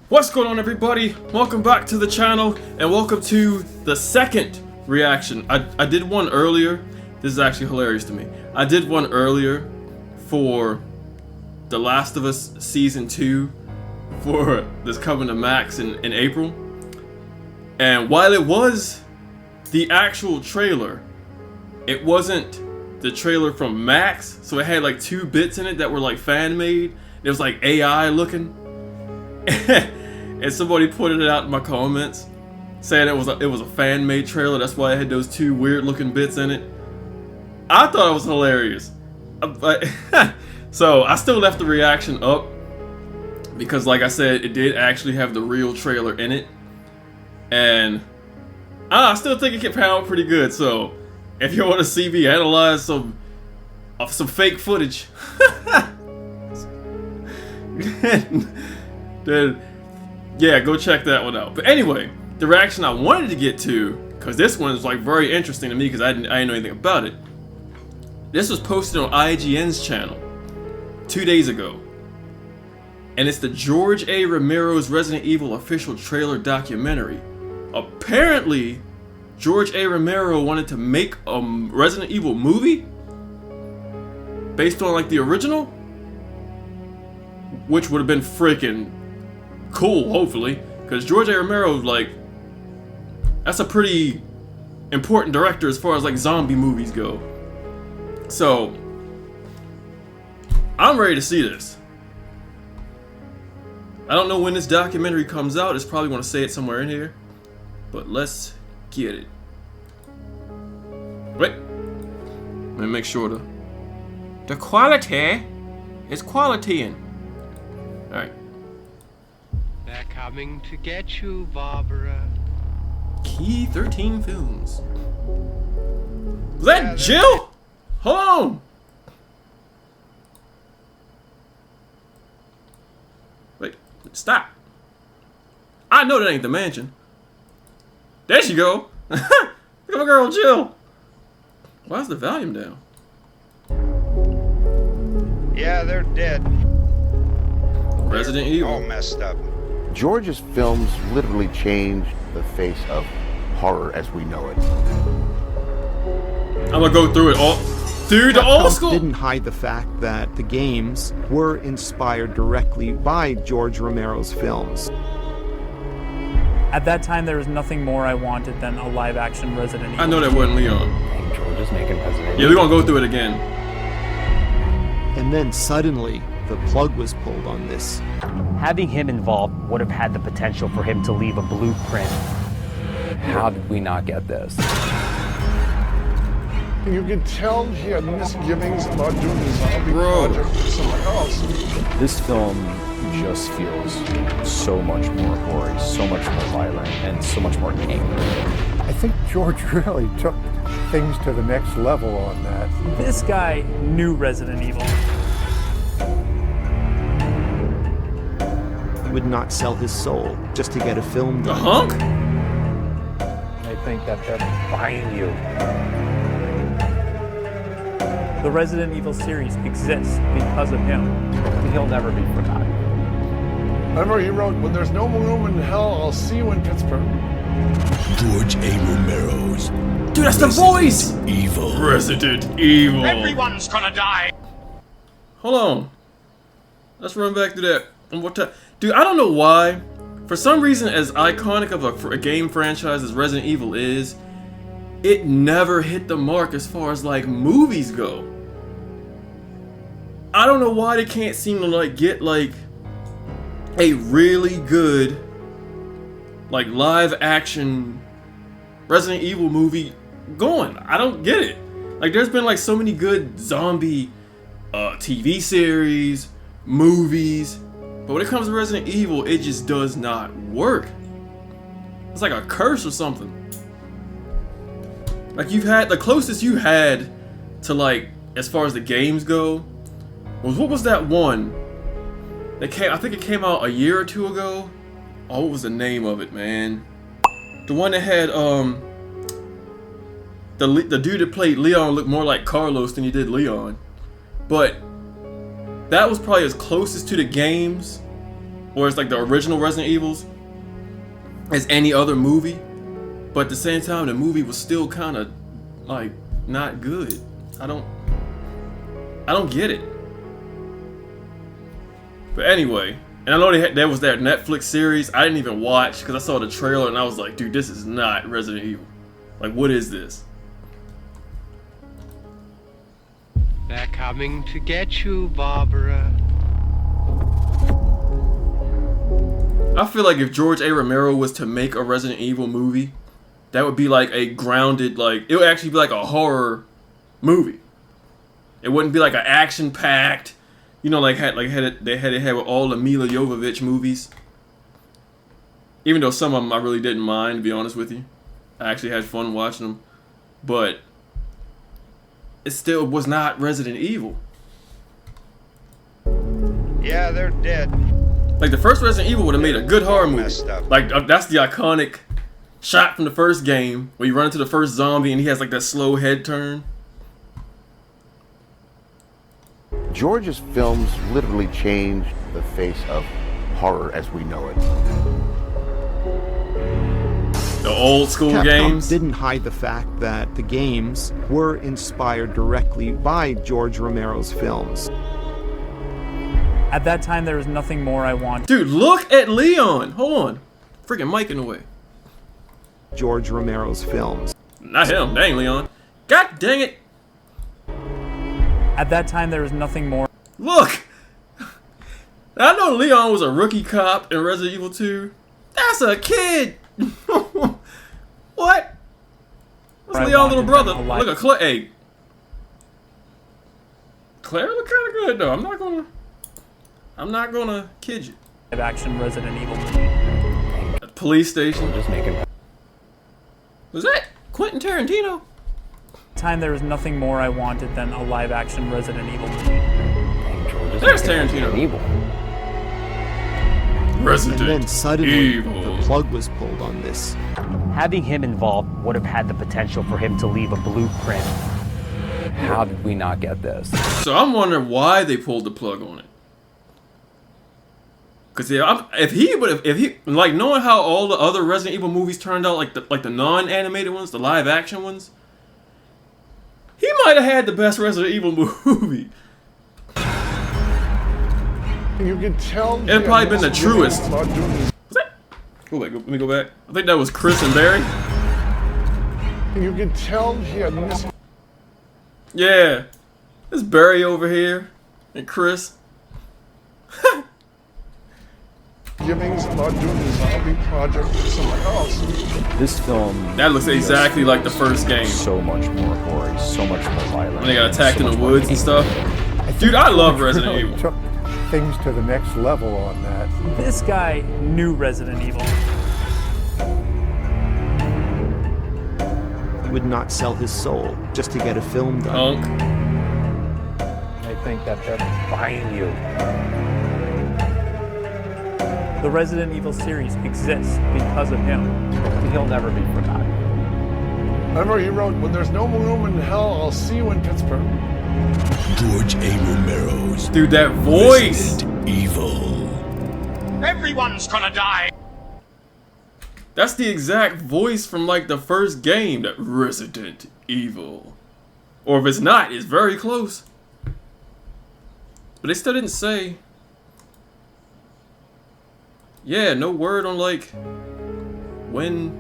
What's going on, everybody? Welcome back to the channel and welcome to the second reaction. I did one earlier. This is actually hilarious to me. I did one earlier for The Last of Us Season 2 for this coming to Max in April. And while it was the actual trailer, it wasn't the trailer from Max, so it had like 2 bits in it that were like fan made. It was like AI looking. And somebody pointed it out in my comments, saying it was a fan-made trailer. That's why it had those 2 weird-looking bits in it. I thought it was hilarious, but so I still left the reaction up because, like I said, it did actually have the real trailer in it, and I still think it can pan out pretty good. So if you want to see me analyze some fake footage, then yeah, go check that one out. But anyway, the reaction I wanted to get to, because this one is like very interesting to me because I didn't know anything about it. This was posted on IGN's channel 2 days ago. And it's the George A. Romero's Resident Evil official trailer documentary. Apparently, George A. Romero wanted to make a Resident Evil movie based on like the original, which would have been freaking cool, hopefully, because George A. Romero, like, that's a pretty important director as far as like zombie movies go. So I'm ready to see this. I don't know when this documentary comes out. It's probably going to say it somewhere in here, but let's get it. Wait, let me make sure the quality is qualitying. All right. They're coming to get you, Barbara. Key 13 Films. Was that Jill? Hold on. Wait, stop. I know that ain't the mansion. There she go. Look at my girl Jill. Why is the volume down? Yeah, they're dead. Resident Evil. All messed up. George's films literally changed the face of horror as we know it. I'm gonna go through it all. Dude, the old school didn't hide the fact that the games were inspired directly by George Romero's films. At that time, there was nothing more I wanted than a live-action Resident Evil. I know that wasn't Leon. Hey, George is making Resident Evil. Yeah, we're gonna go through it again. And then suddenly, the plug was pulled on this. Having him involved would have had the potential for him to leave a blueprint. How did we not get this? You can tell he had misgivings about doing the zombie project with someone else. This film just feels so much more gory, so much more violent, and so much more angry. I think George really took things to the next level on that. This guy knew Resident Evil. He would not sell his soul just to get a film The done. hunk? They think that they're buying you. The Resident Evil series exists because of him. He'll never be forgotten. Remember, he wrote, "When there's no room in hell, I'll see you in Pittsburgh." George A. Romero's. Dude, that's the voice! Evil. Resident Evil. Everyone's gonna die. Hold on. Let's run back to that one more time. Dude, I don't know why. For some reason, as iconic of a game franchise as Resident Evil is, it never hit the mark as far as like movies go. I don't know why they can't seem to like get like a really good like live action Resident Evil movie going. I don't get it. Like, there's been like so many good zombie TV series, movies, but when it comes to Resident Evil, it just does not work. It's like a curse or something. Like, you've had the closest you had to like as far as the games go was, what was that one that came, I think it came out a year or 2 ago. Oh, what was the name of it, man? The one that had the dude that played Leon looked more like Carlos than he did Leon. But that was probably as closest to the games or as like the original Resident Evils as any other movie, but at the same time the movie was still kind of like not good. I don't get it. But anyway, and I know there was that Netflix series I didn't even watch because I saw the trailer and I was like, dude, this is not Resident Evil. Like, what is this? They're coming to get you, Barbara. I feel like if George A. Romero was to make a Resident Evil movie, that would be like a grounded, like, it would actually be like a horror movie. It wouldn't be like an action-packed, you know, like they had it with all the Mila Jovovich movies. Even though some of them I really didn't mind, to be honest with you. I actually had fun watching them. But it still was not Resident Evil. Yeah, they're dead. Like, the first Resident Evil would have made a good horror movie. Like, that's the iconic shot from the first game where you run into the first zombie and he has like that slow head turn. George's films literally changed the face of horror as we know it. The old school Capcom games didn't hide the fact that the games were inspired directly by George Romero's films. At that time, there was nothing more I wanted. Dude, look at Leon. Hold on. Freaking mic in the way. George Romero's films. Not him. Dang, Leon. God dang it. At that time, there was nothing more. Look. I know Leon was a rookie cop in Resident Evil 2. That's a kid. What? That's Leon's little brother. Look at Claire. Hey. Claire look kind of good though. I'm not gonna kid you. Live action Resident Evil movie. At the police station. Just making. Was that Quentin Tarantino? Time there was nothing more I wanted than a live action Resident Evil movie. There's Tarantino. Evil. Resident And then suddenly, Evil. the plug was pulled on this. Having him involved would have had the potential for him to leave a blueprint. How did we not get this? So I'm wondering why they pulled the plug on it. Cause if he like knowing how all the other Resident Evil movies turned out, like the non-animated ones, the live action ones, he might have had the best Resident Evil movie. You can tell. It'd probably been the truest. Was that? Let me go back. I think that was Chris and Barry. You can tell he had missed. Yeah, there's Barry over here and Chris. Givings about doing the zombie project for someone else. This film. That looks exactly like the first game. So much more gory, so much more violent. When they got attacked so in the much woods and stuff. Dude, I love Resident really Evil. Took things to the next level on that. This guy knew Resident Evil. He would not sell his soul just to get a film done. Punk. I think that they're buying you. The Resident Evil series exists because of him. He'll never be forgotten. Remember, he wrote, "When there's no room in hell, I'll see you in Pittsburgh." George A. Romero's. Dude, that voice. Resident Evil. Everyone's gonna die. That's the exact voice from like the first game, that Resident Evil. Or if it's not, it's very close. But they still didn't say. Yeah, no word on like when.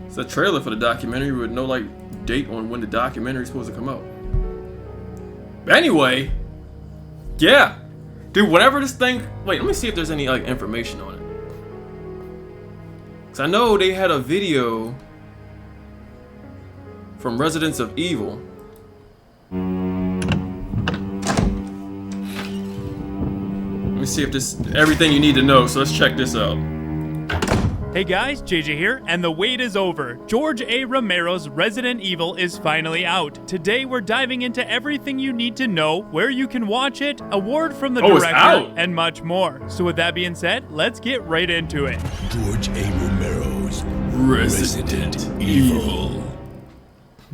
It's a trailer for the documentary with no like date on when the documentary is supposed to come out. But anyway, yeah, dude. Whenever this thing, wait, let me see if there's any like information on it. Cause I know they had a video from Residents of Evil. Let me see if this everything you need to know. So let's check this out. Hey guys, JJ here, and the wait is over. George A. Romero's Resident Evil is finally out. Today we're diving into everything you need to know, where you can watch it, a word from the director, and much more. So with that being said, let's get right into it. George A. Romero's Resident Evil.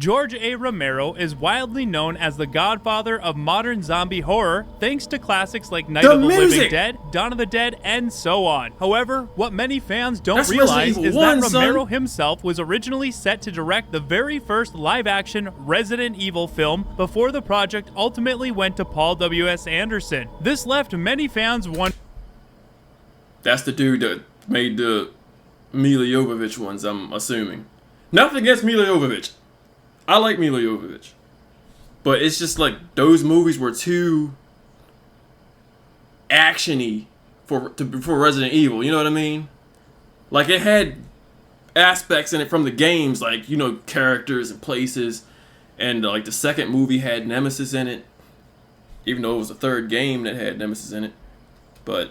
George A. Romero is widely known as the godfather of modern zombie horror, thanks to classics like Night of the Living Dead, Dawn of the Dead, and so on. However, what many fans don't realize is that Romero himself was originally set to direct the very first live-action Resident Evil film before the project ultimately went to Paul W.S. Anderson. This left many fans wondering. That's the dude that made the Mila Jovovich ones, I'm assuming. Nothing against Mila Jovovich. I like Mila Jovovich. But it's just like those movies were too action-y for Resident Evil, you know what I mean? Like it had aspects in it from the games, like, you know, characters and places. And like the second movie had Nemesis in it. Even though it was the third game that had Nemesis in it. But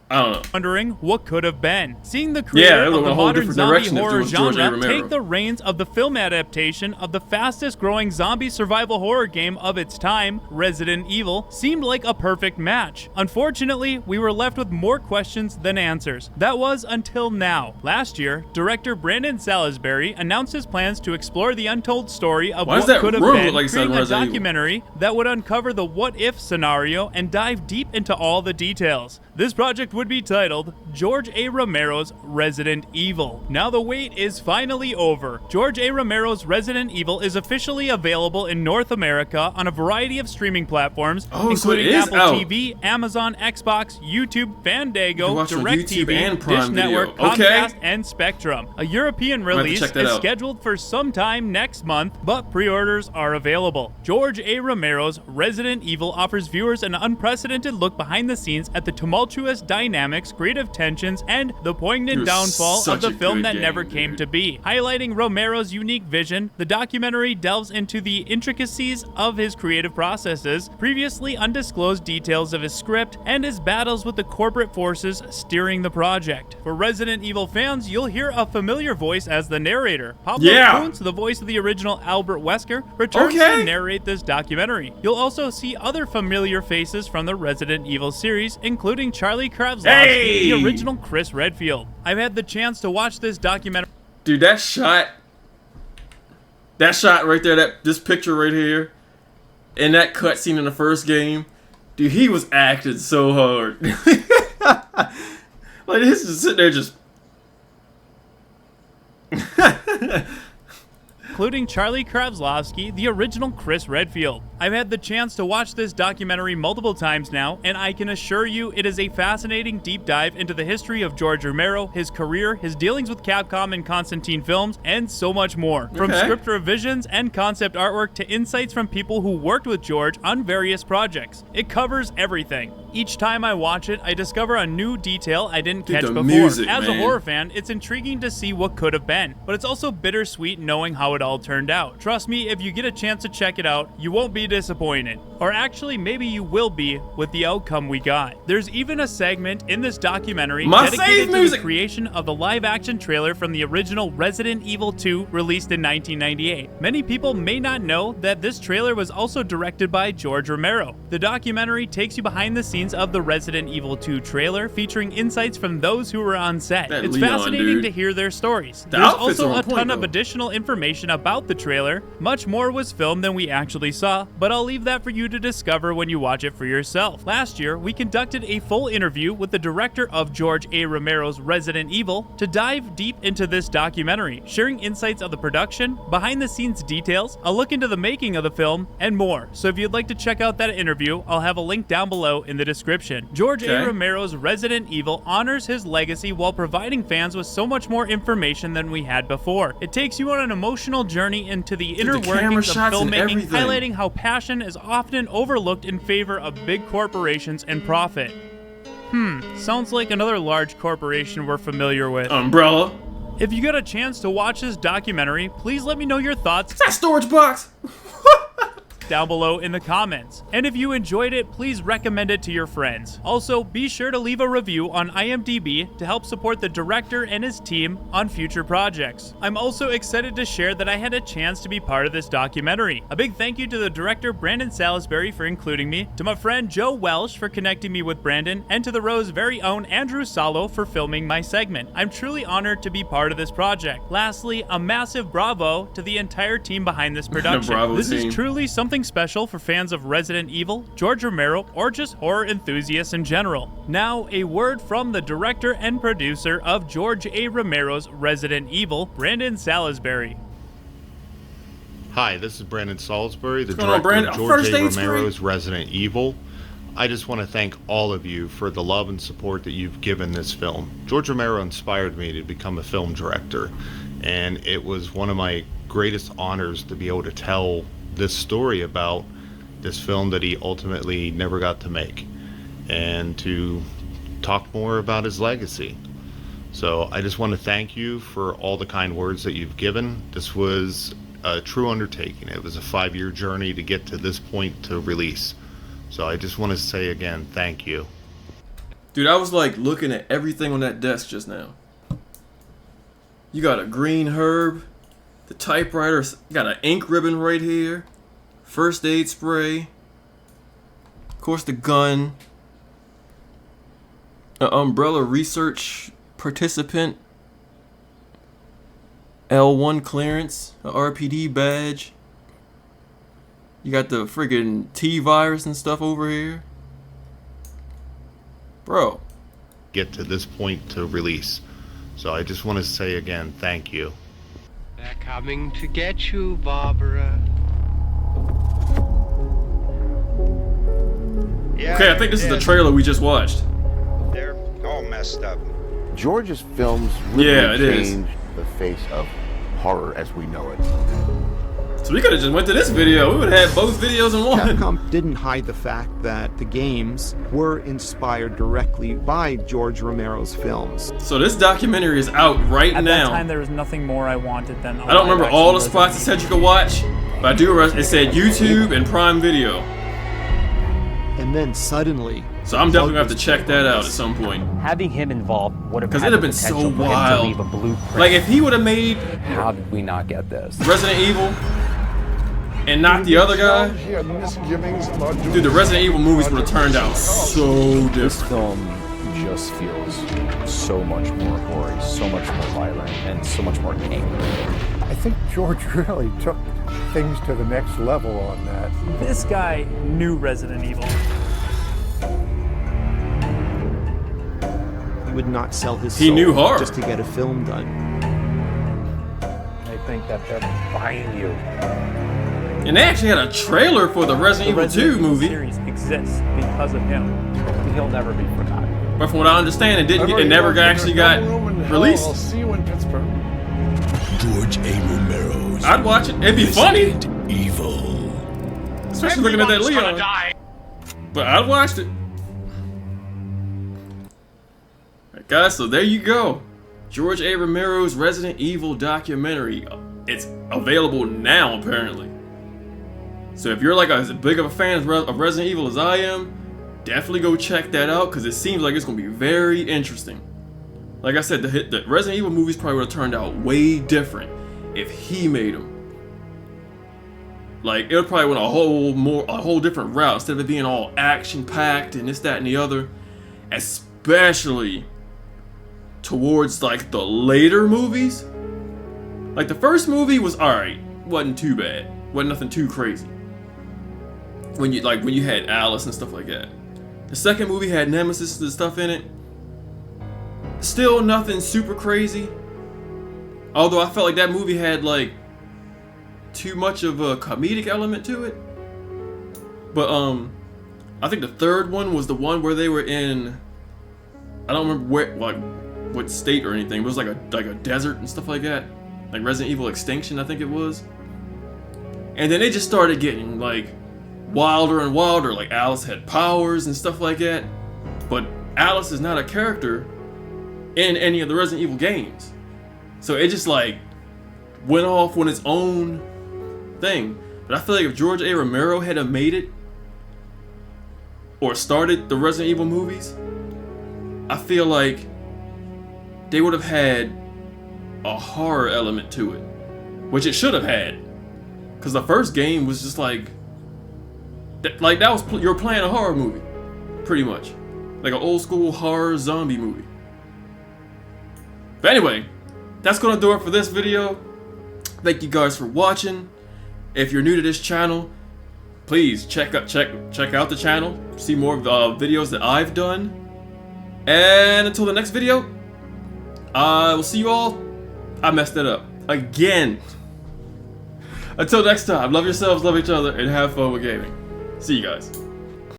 I don't know. Wondering what could have been. Seeing the creator of the modern zombie horror genre take the reins of the film adaptation of the fastest growing zombie survival horror game of its time, Resident Evil, seemed like a perfect match. Unfortunately, we were left with more questions than answers. That was until now. Last year, director Brandon Salisbury announced his plans to explore the untold story of what could have been, creating a documentary that would uncover the what-if scenario and dive deep into all the details. This project would be titled George A. Romero's Resident Evil. Now the wait is finally over. George A. Romero's Resident Evil is officially available in North America on a variety of streaming platforms, including Apple TV, Amazon, Xbox, YouTube, Fandango, DirecTV, Dish Network, Comcast, and Spectrum. A European release is scheduled for sometime next month, but pre-orders are available. George A. Romero's Resident Evil offers viewers an unprecedented look behind the scenes at the tumultuous dynamics, creative tensions, and the poignant downfall of the film that never came to be. Highlighting Romero's unique vision, the documentary delves into the intricacies of his creative processes, previously undisclosed details of his script, and his battles with the corporate forces steering the project. For Resident Evil fans, you'll hear a familiar voice as the narrator. Pablo Kuntz, the voice of the original Albert Wesker, returns to narrate this documentary. You'll also see other familiar faces from the Resident Evil series, including Charlie Kravzovsky, the original Chris Redfield. I've had the chance to watch this documentary. Dude, that shot right there, this picture right here, and that cutscene in the first game, dude, he was acting so hard. Like, he's just sitting there just... including Charlie Kravzovsky, the original Chris Redfield. I've had the chance to watch this documentary multiple times now, and I can assure you it is a fascinating deep dive into the history of George Romero, his career, his dealings with Capcom and Constantine Films, and so much more. From script revisions and concept artwork to insights from people who worked with George on various projects. It covers everything. Each time I watch it, I discover a new detail I didn't catch before. As a horror fan, it's intriguing to see what could have been, but it's also bittersweet knowing how it all turned out. Trust me, if you get a chance to check it out, you won't be disappointed. Or actually, maybe you will be with the outcome we got. There's even a segment in this documentary dedicated to the creation of the live-action trailer from the original Resident Evil 2 released in 1998. Many people may not know that this trailer was also directed by George Romero. The documentary takes you behind the scenes of the Resident Evil 2 trailer, featuring insights from those who were on set. It's fascinating to hear their stories. There's also a ton of additional information about the trailer. Much more was filmed than we actually saw, but I'll leave that for you to discover when you watch it for yourself. Last year, we conducted a full interview with the director of George A. Romero's Resident Evil to dive deep into this documentary, sharing insights of the production, behind-the-scenes details, a look into the making of the film, and more. So if you'd like to check out that interview, I'll have a link down below in the description. George A. Romero's Resident Evil honors his legacy while providing fans with so much more information than we had before. It takes you on an emotional journey into the inner workings of filmmaking, highlighting how passion is often overlooked in favor of big corporations and profit. Sounds like another large corporation we're familiar with. Umbrella. If you get a chance to watch this documentary, please let me know your thoughts. Is that storage box? like down below in the comments. And if you enjoyed it, please recommend it to your friends. Also, be sure to leave a review on IMDb to help support the director and his team on future projects. I'm also excited to share that I had a chance to be part of this documentary. A big thank you to the director Brandon Salisbury for including me, to my friend Joe Welsh for connecting me with Brandon, and to the Ro's very own Andrew Salo for filming my segment. I'm truly honored to be part of this project. Lastly, a massive bravo to the entire team behind this production. This is truly something special for fans of Resident Evil, George Romero, or just horror enthusiasts in general. Now, a word from the director and producer of George A. Romero's Resident Evil, Brandon Salisbury. Hi, this is Brandon Salisbury, the What's director on, of George A. Romero's Resident Evil. I just want to thank all of you for the love and support that you've given this film. George Romero inspired me to become a film director, and it was one of my greatest honors to be able to tell this story about this film that he ultimately never got to make, and to talk more about his legacy. So I just want to thank you for all the kind words that you've given. This was a true undertaking. It was a 5-year journey to get to this point to release. So I just want to say again, thank you. Dude, I was like looking at everything on that desk just now. You got a green herb, the typewriter, you got an ink ribbon right here, first aid spray, of course the gun, an umbrella research participant, L1 clearance, a RPD badge. You got the friggin' T-virus and stuff over here. Bro. Get to this point to release. So I just want to say again, thank you. They're coming to get you, Barbara. Yeah, okay, I think this is the trailer we just watched. They're all messed up. George's films really changed the face of horror as we know it. So we could have just went to this video. We would have had both videos in one. Capcom didn't hide the fact that the games were inspired directly by George Romero's films. So this documentary is out right now. At that time, there was nothing more I wanted than I don't remember all the spots it said you could watch, but I do. It said YouTube and Prime Video. And then suddenly... So I'm definitely going to have to check that out at some point. Having him involved would have because it'd have been so wild. To leave a blueprint. Like if he would have made... How did we not get this? Resident Evil... and not the other guy. Dude, the Resident Evil movies would have turned out so different. This film just feels so much more gory, so much more violent, and so much more angry. I think George really took things to the next level on that. This guy knew Resident Evil. He would not sell his soul knew horror just to get a film done. They think that they're buying you. And they actually had a trailer for the Resident Evil 2 movie. The series exists because of him. He'll never be forgotten. But from what I understand, it never actually got released. I'll see you in Pittsburgh. George A. Romero's. I'd watch it. It'd be funny. Evil. Especially looking at that Leon. But I'd watch it. Alright, guys, so there you go. George A. Romero's Resident Evil documentary. It's available now, apparently. So if you're like as big of a fan of Resident Evil as I am, definitely go check that out because it seems like it's going to be very interesting. Like I said, the Resident Evil movies probably would have turned out way different if he made them. Like it would probably went a whole different route instead of it being all action-packed and this, that, and the other. Especially towards like the later movies. Like the first movie was alright, wasn't too bad, wasn't nothing too crazy. When you had Alice and stuff like that. The second movie had Nemesis and stuff in it. Still nothing super crazy. Although I felt like that movie had like too much of a comedic element to it. But I think the third one was the one where they were in, I don't remember where, like what state or anything. It was like a desert and stuff like that. Like Resident Evil Extinction, I think it was. And then they just started getting like wilder and wilder. Like Alice had powers and stuff like that. But Alice is not a character in any of the Resident Evil games. So it just like went off on its own thing. But I feel like if George A. Romero had have made it, or started the Resident Evil movies, I feel like they would have had a horror element to it, which it should have had, because the first game was just like that was you're playing a horror movie, pretty much, like an old school horror zombie movie. But anyway, that's gonna do it for this video. Thank you guys for watching. If you're new to this channel, please check out the channel, see more videos that I've done. And until the next video, I will see you all. I messed it up again. Until next time, love yourselves, love each other, and have fun with gaming. See you guys.